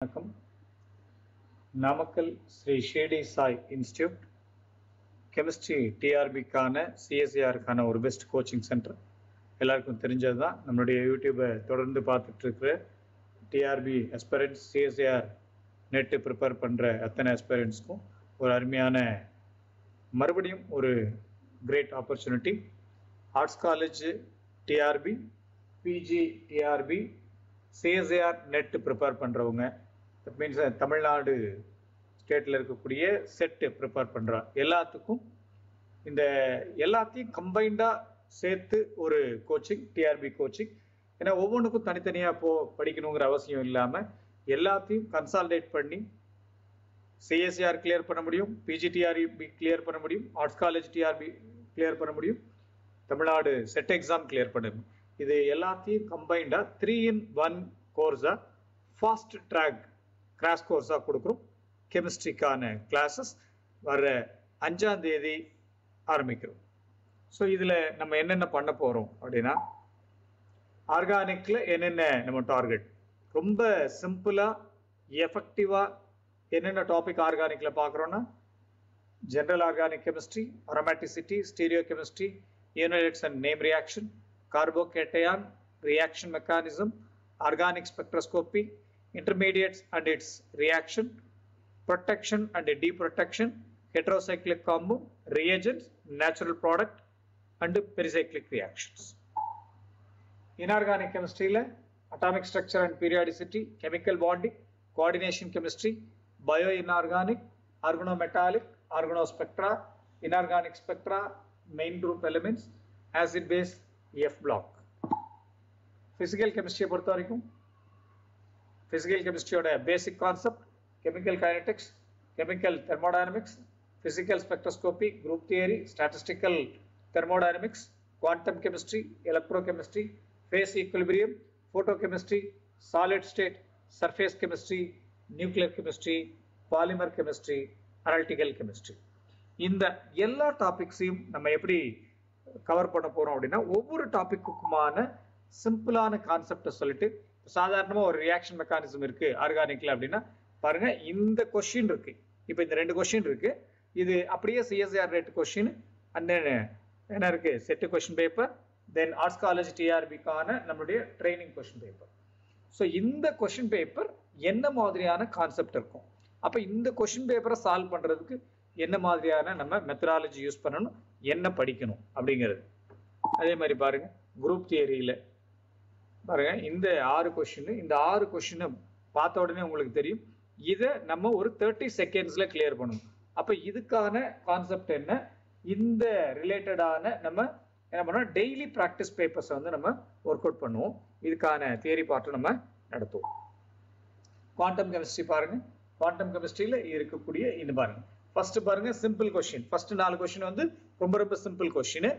வணக்கம். Namakkal Sri Shirdi Sai institute chemistry டிஆர்பிக்கான சிஎஸ்ஏஆருக்கான ஒரு best coaching centre. எல்லாருக்கும் தெரிஞ்சது தான். நம்மளுடைய யூடியூப்பை தொடர்ந்து பார்த்துட்டு இருக்கிற TRB aspirants, CSIR NET prepare பண்ணுற அத்தனை அஸ்பரண்ட்ஸ்க்கும் ஒரு அருமையான மறுபடியும் ஒரு great opportunity. Arts college TRB, PG TRB, CSIR NET prepare பண்ணுறவங்க, தட் மீன்ஸ் தமிழ்நாடு ஸ்டேட்டில் இருக்கக்கூடிய செட்டு ப்ரிப்பேர் பண்ணுறா எல்லாத்துக்கும் இந்த எல்லாத்தையும் கம்பைண்டாக சேர்த்து ஒரு கோச்சிங், டிஆர்பி கோச்சிங். ஏன்னா ஒவ்வொன்றுக்கும் தனித்தனியாக படிக்கணுங்கிற அவசியம் இல்லாமல் எல்லாத்தையும் கன்சால்டேட் பண்ணி சிஎஸ்ஏஆர் கிளியர் பண்ண முடியும், பிஜிடிஆர்பி கிளியர் பண்ண முடியும், ஆர்ட்ஸ் காலேஜ் டிஆர்பி கிளியர் பண்ண முடியும், தமிழ்நாடு செட் எக்ஸாம் கிளியர் பண்ண முடியும். இது எல்லாத்தையும் கம்பைண்டாக 3-in-1 கோர்ஸாக ஃபாஸ்ட் ட்ராக் கிராஷ் கோர்ஸாக கொடுக்குறோம். கெமிஸ்ட்ரிக்கான கிளாஸஸ் வர 5ஆம் தேதி ஆரம்பிக்கிறோம். ஸோ இதில் நம்ம என்னென்ன பண்ண போகிறோம் அப்படின்னா, ஆர்கானிக்கில் என்னென்ன நம்ம டார்கெட், ரொம்ப சிம்பிளாக எஃபெக்டிவாக என்னென்ன டாபிக் ஆர்கானிக்கில் பார்க்குறோன்னா, general organic chemistry, aromaticity, stereo chemistry, units and name reaction, carbocation reaction mechanism, organic spectroscopy, intermediates and its reaction, protection and deprotection, heterocyclic compound, reagents, natural product and pericyclic reactions. Inorganic chemistry la atomic structure and periodicity, chemical bonding, coordination chemistry, bioinorganic, organometallic, organospectra, inorganic spectra, main group elements, acid base, F block. Physical chemistry பொறுத்த வரைக்கும் physical chemistryயோட basic concept, chemical kinetics, chemical thermodynamics, physical spectroscopy, group theory, statistical thermodynamics, quantum chemistry, electrochemistry, phase equilibrium, photochemistry, solid state, surface chemistry, nuclear chemistry, polymer chemistry, analytical chemistry. இந்த எல்லா டாபிக்ஸையும் நம்ம எப்படி cover பண்ண போறோம் அப்படின்னா, ஒவ்வொரு டாபிக்குமான சிம்பிளான கான்செப்டை சொல்லிட்டு, சாதாரணமாக ஒரு ரியாக்ஷன் மெக்கானிசம் இருக்கு ஆர்கானிக்ல அப்படின்னா பாருங்க, இந்த கொஸ்டின் இருக்கு. இப்போ இந்த 2 கொஸ்டின் இருக்கு. இது அப்படியே சிஎஸ்ஏஆர் ரேட் கொஸ்டின் அண்ட் என்ன இருக்கு, set question paper, then arts college டிஆர்பிக்கான நம்மளுடைய ட்ரைனிங் கொஸ்டின் பேப்பர். ஸோ இந்த கொஸ்டின் பேப்பர் என்ன மாதிரியான கான்செப்ட் இருக்கும், அப்போ இந்த கொஸ்டின் பேப்பரை சால்வ் பண்றதுக்கு என்ன மாதிரியான நம்ம மெத்தடாலஜி யூஸ் பண்ணணும், என்ன படிக்கணும் அப்படிங்கிறது. அதே மாதிரி பாருங்க, குரூப் தியரியில பாருங்க, இந்த 6 கொஸ்டின், இந்த 6 கொஸ்டினை பார்த்த உடனே உங்களுக்கு தெரியும், இதை நம்ம ஒரு 30 செகண்ட்ஸ்ல கிளியர் பண்ணணும். அப்ப இதுக்கான கான்செப்ட் என்ன, இந்த ரிலேட்டடான நம்ம என்ன பண்ணோம், டெய்லி ப்ராக்டிஸ் பேப்பர்ஸ் வந்து நம்ம ஒர்க் அவுட் பண்ணுவோம். இதுக்கான தியரி பார்ட்டு நம்ம நடத்துவோம். குவாண்டம் கெமிஸ்ட்ரி பாருங்க, குவாண்டம் கெமிஸ்ட்ரியில இருக்கக்கூடிய இந்த பாருங்க, ஃபர்ஸ்ட் பாருங்க சிம்பிள் கொஸ்டின். ஃபர்ஸ்ட் 4 கொஸ்டின் வந்து ரொம்ப ரொம்ப சிம்பிள் கொஸ்டின்.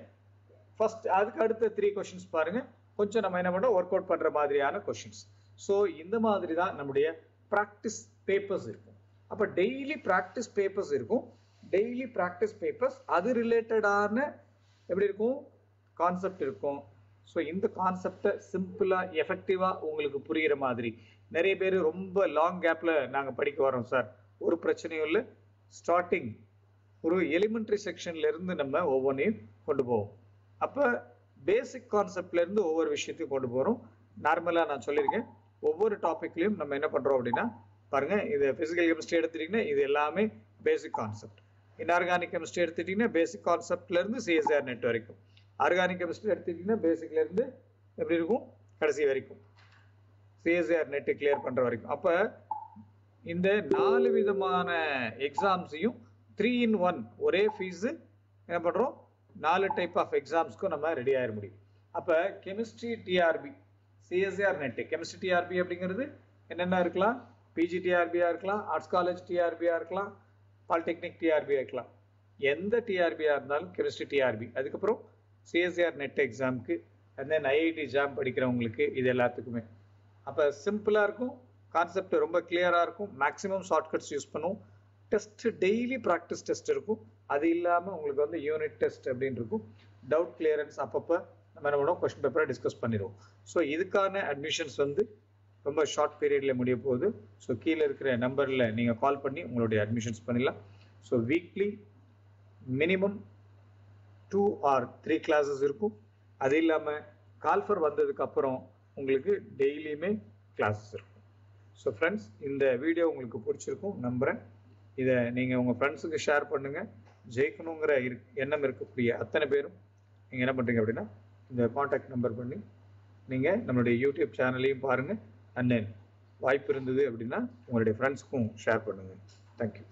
ஃபர்ஸ்ட் அதுக்கு அடுத்த 3 கொஸ்டின்ஸ் பாருங்க, கொஞ்சம் நம்ம என்ன பண்றோம், ஒர்க் அவுட் பண்ற மாதிரியான கொஸ்டின்ஸ். ஸோ இந்த மாதிரி தான் நம்முடைய ப்ராக்டிஸ் பேப்பர்ஸ் இருக்கும். அப்போ டெய்லி ப்ராக்டிஸ் பேப்பர்ஸ் இருக்கும். டெய்லி ப்ராக்டிஸ் பேப்பர்ஸ் அது ரிலேட்டடான எப்படி இருக்கும், கான்செப்ட் இருக்கும். ஸோ இந்த கான்செப்டை சிம்பிளா எஃபெக்டிவா உங்களுக்கு புரிகிற மாதிரி, நிறைய பேர் ரொம்ப லாங் கேப்ல நாங்கள் படிக்க வரோம் சார், ஒரு பிரச்சனையும் இல்லை, ஸ்டார்டிங் ஒரு எலிமெண்ட்ரி செக்ஷன்ல இருந்து நம்ம ஒவ்வொன்றையும் கொண்டு போவோம். அப்போ பேசிக் கான்செப்ட்ல இருந்து ஒவ்வொரு விஷயத்தையும் கொண்டு போகிறோம். நார்மலாக நான் சொல்லியிருக்கேன், ஒவ்வொரு டாபிக்லையும் நம்ம என்ன பண்ணுறோம் அப்படின்னா பாருங்க, இது பிசிக்கல் கெமிஸ்ட்ரி எடுத்துட்டீங்கன்னா இது எல்லாமே பேசிக் கான்செப்ட். இன்ஆர்கானிக் கெமிஸ்ட்ரி எடுத்துட்டீங்கன்னா பேசிக் கான்செப்ட்ல இருந்து சிஎஸ்ஆர் நெட் வரைக்கும், ஆர்கானிக் கெமிஸ்ட்ரி எடுத்துட்டீங்கன்னா பேசிக்ல இருந்து எப்படி இருக்கும் கடைசி வரைக்கும் சிஎஸ்ஆர் நெட் கிளியர் பண்ற வரைக்கும். அப்போ இந்த 4 விதமான எக்ஸாம்ஸையும் 3-in-1 ஒரே ஃபீஸ் என்ன பண்றோம், 4 டைப் ஆஃப் எக்ஸாம்ஸ்க்கும் நம்ம ரெடி ஆயிட முடியும். அப்போ chemistry TRB, CSIR NET chemistry TRB அப்படிங்கிறது என்னென்ன இருக்கலாம், பிஜி டிஆர்பியா இருக்கலாம், ஆர்ட்ஸ் காலேஜ் டிஆர்பியா இருக்கலாம், பாலிடெக்னிக் டிஆர்பியா இருக்கலாம், எந்த டிஆர்பியா இருந்தாலும் கெமிஸ்ட்ரி டிஆர்பி. அதுக்கப்புறம் சிஎஸ்ஆர் நெட் எக்ஸாமுக்கு அண்ட் தென் ஐஐடி ஜாம் படிக்கிறவங்களுக்கு இது எல்லாத்துக்குமே. அப்போ சிம்பிளா இருக்கும், கான்செப்ட் ரொம்ப கிளியரா இருக்கும், மேக்ஸிமம் ஷார்ட்கட்ஸ் யூஸ் பண்ணுவோம். டெஸ்ட் டெய்லி ப்ராக்டிஸ் டெஸ்ட் இருக்கும். அது இல்லாமல் உங்களுக்கு வந்து யூனிட் டெஸ்ட் அப்படின்னு இருக்கும். டவுட் கிளியரன்ஸ் அப்பப்போ நம்ம என்ன பண்ணுவோம், கொஸ்டின் பேப்பரை டிஸ்கஸ் பண்ணிடுவோம். ஸோ இதுக்கான அட்மிஷன்ஸ் வந்து ரொம்ப ஷார்ட் பீரியடில் முடிய போகுது. ஸோ கீழே இருக்கிற நம்பரில் நீங்கள் கால் பண்ணி உங்களுடைய அட்மிஷன்ஸ் பண்ணிடலாம். So weekly minimum 2 or 3 classes இருக்கும். அது இல்லாமல் கால்ஃபர் வந்ததுக்கப்புறம் உங்களுக்கு டெய்லியுமே கிளாஸஸ் இருக்கும். ஸோ ஃப்ரெண்ட்ஸ், இந்த வீடியோ உங்களுக்கு பிடிச்சிருக்கும் நம்புகிறேன். இதை நீங்கள் உங்கள் ஃப்ரெண்ட்ஸுக்கு ஷேர் பண்ணுங்கள். ஜெயிக்கணுங்கிற எண்ணம் இருக்கக்கூடிய அத்தனை பேரும் நீங்கள் என்ன பண்ணுறீங்க அப்படின்னா இந்த காண்டாக்ட் நம்பர் பண்ணி நீங்கள் நம்மளுடைய யூடியூப் சேனலையும் பாருங்கள். அண்ட் தென் வாய்ப்பு இருந்தது அப்படின்னா உங்களுடைய ஃப்ரெண்ட்ஸ்க்கும் ஷேர் பண்ணுங்கள். தேங்க்யூ.